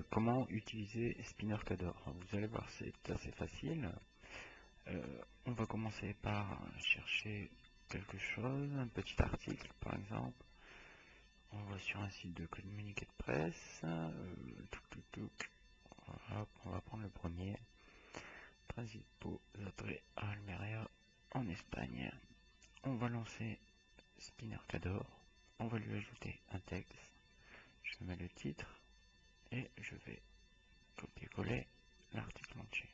Comment utiliser SpinnerCador? Vous allez voir, c'est assez facile. On va commencer par chercher quelque chose, un petit article par exemple. On va sur un site de communiqué de presse. Hop, on va prendre le premier. Principaux attraits à Almeria en Espagne. On va lancer SpinnerCador. On va lui ajouter un texte. Je mets le titre et je vais copier-coller l'article entier.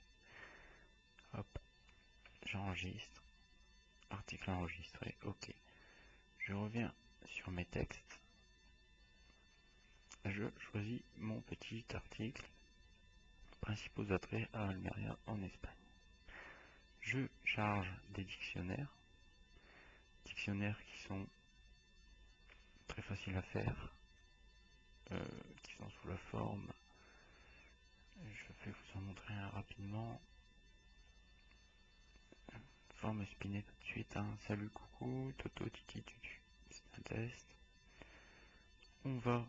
Hop, j'enregistre. Article enregistré, ok. Je reviens sur mes textes. Je choisis mon petit article. Principaux attraits à Almeria en Espagne. Je charge des dictionnaires. Dictionnaires qui sont très faciles à faire. Qui sont sous la forme. Je vais vous en montrer un rapidement. Forme spinée tout de suite. Salut, coucou, toto, titi, tutu. C'est un test. On va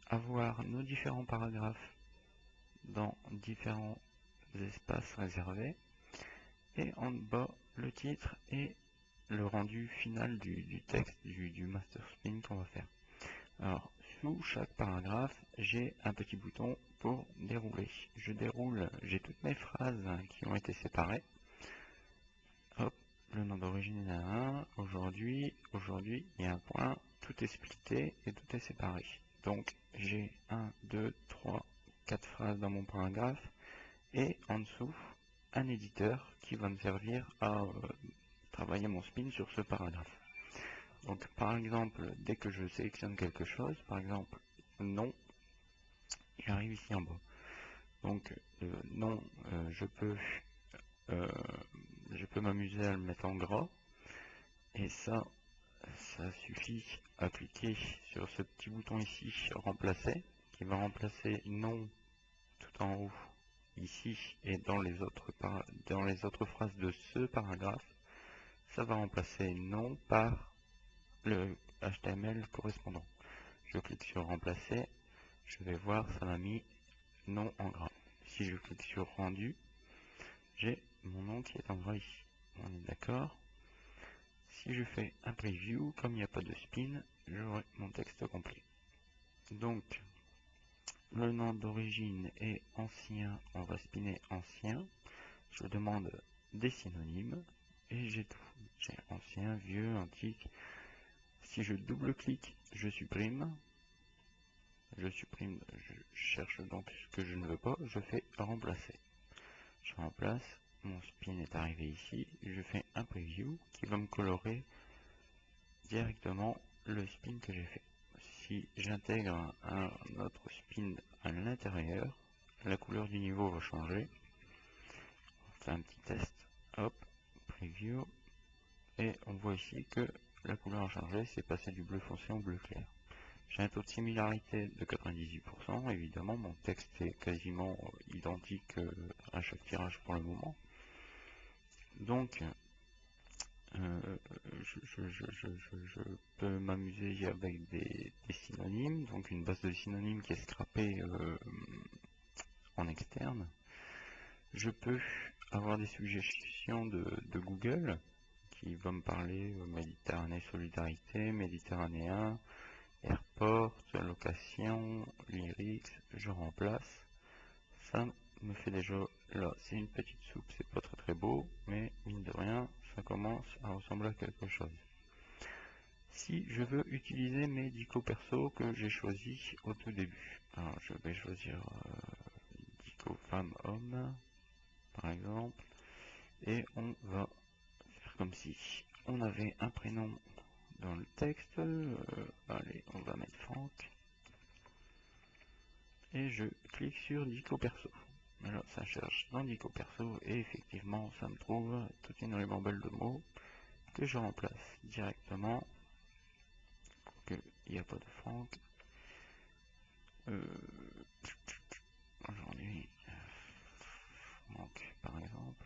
avoir nos différents paragraphes dans différents espaces réservés, et en bas le titre et le rendu final du texte du master spin qu'on va faire. Alors sous chaque paragraphe j'ai un petit bouton pour dérouler. Je déroule, j'ai toutes mes phrases qui ont été séparées. Hop, le nom d'origine il y en a un, aujourd'hui il y a un point, tout est splitté et tout est séparé. Donc j'ai 1, 2, 3, 4 phrases dans mon paragraphe, et en dessous un éditeur qui va me servir à travailler mon spin sur ce paragraphe. Donc par exemple, dès que je sélectionne quelque chose, par exemple nom, il arrive ici en bas. Donc nom, je peux m'amuser à le mettre en gras, et ça suffit à cliquer sur ce petit bouton ici, remplacer, qui va remplacer nom tout en haut ici, et dans les autres phrases de ce paragraphe, ça va remplacer nom par le HTML correspondant. Je clique sur remplacer, je vais voir, ça m'a mis nom en gras. Si je clique sur rendu, j'ai mon nom qui est en gras ici. On est d'accord? Si je fais un preview, comme il n'y a pas de spin, j'aurai mon texte complet. Donc, le nom d'origine est ancien, on va spinner ancien. Je demande des synonymes et j'ai tout. J'ai ancien, vieux, antique. Si je double-clique, je supprime. Je cherche donc ce que je ne veux pas, je fais remplacer. Je remplace, mon spin est arrivé ici, je fais un preview qui va me colorer directement le spin que j'ai fait. Si j'intègre un autre spin à l'intérieur, la couleur du niveau va changer. On fait un petit test, hop, preview, et on voit ici que la couleur a changé, c'est passé du bleu foncé au bleu clair. J'ai un taux de similarité de 98%, évidemment mon texte est quasiment identique à chaque tirage pour le moment. Donc je peux m'amuser avec des synonymes, donc une base de synonymes qui est scrappée en externe. Je peux avoir des suggestions de Google qui va me parler Méditerranée Solidarité, Méditerranéen, Airport, location, lyrics, je remplace. Ça me fait déjà, là c'est une petite soupe, c'est pas très beau, mais mine de rien, ça commence à ressembler à quelque chose. Si je veux utiliser mes dico perso que j'ai choisi au tout début, alors je vais choisir dico femme-homme, par exemple, et on va faire comme si on avait un prénom dans le texte. Allez, on va mettre Franck. Et je clique sur dico perso. Alors ça cherche dans dico perso et effectivement ça me trouve toute une ribambelle de mots que je remplace directement pour qu'il n'y a pas de Franck. Aujourd'hui Franck par exemple.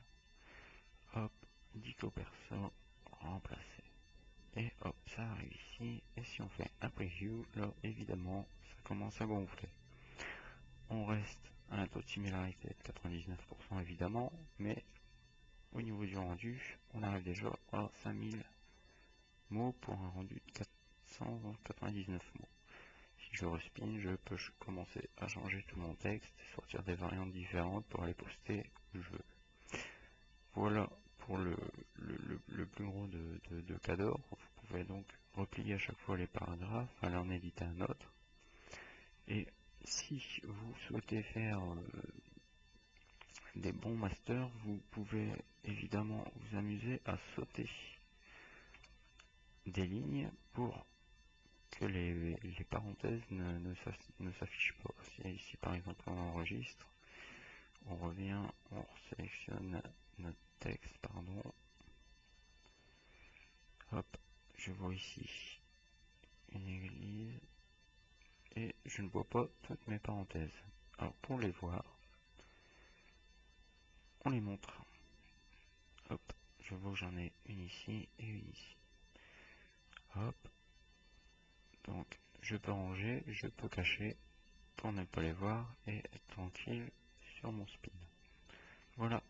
Hop, dico perso, remplacer. Et hop, ça arrive ici. Et si on fait un preview, là évidemment ça commence à gonfler. on reste à un taux de similarité de 99% évidemment, mais au niveau du rendu, on arrive déjà à 5000 mots pour un rendu de 499 mots. Si je respine, je peux commencer à changer tout mon texte et sortir des variantes différentes pour les poster où je veux. Voilà pour le plus gros de Cador. Vous pouvez donc replier à chaque fois les paragraphes, aller en éditer un autre. Et si vous souhaitez faire des bons masters, vous pouvez évidemment vous amuser à sauter des lignes pour que les parenthèses ne s'affichent pas. Si par exemple on enregistre, on revient, on sélectionne notre texte, pardon. Hop, je vois ici une église et je ne vois pas toutes mes parenthèses. Alors pour les voir, on les montre. Hop, je vois que j'en ai une ici et une ici. Hop, donc je peux ranger, je peux cacher pour ne pas les voir et être tranquille sur mon spin. Voilà.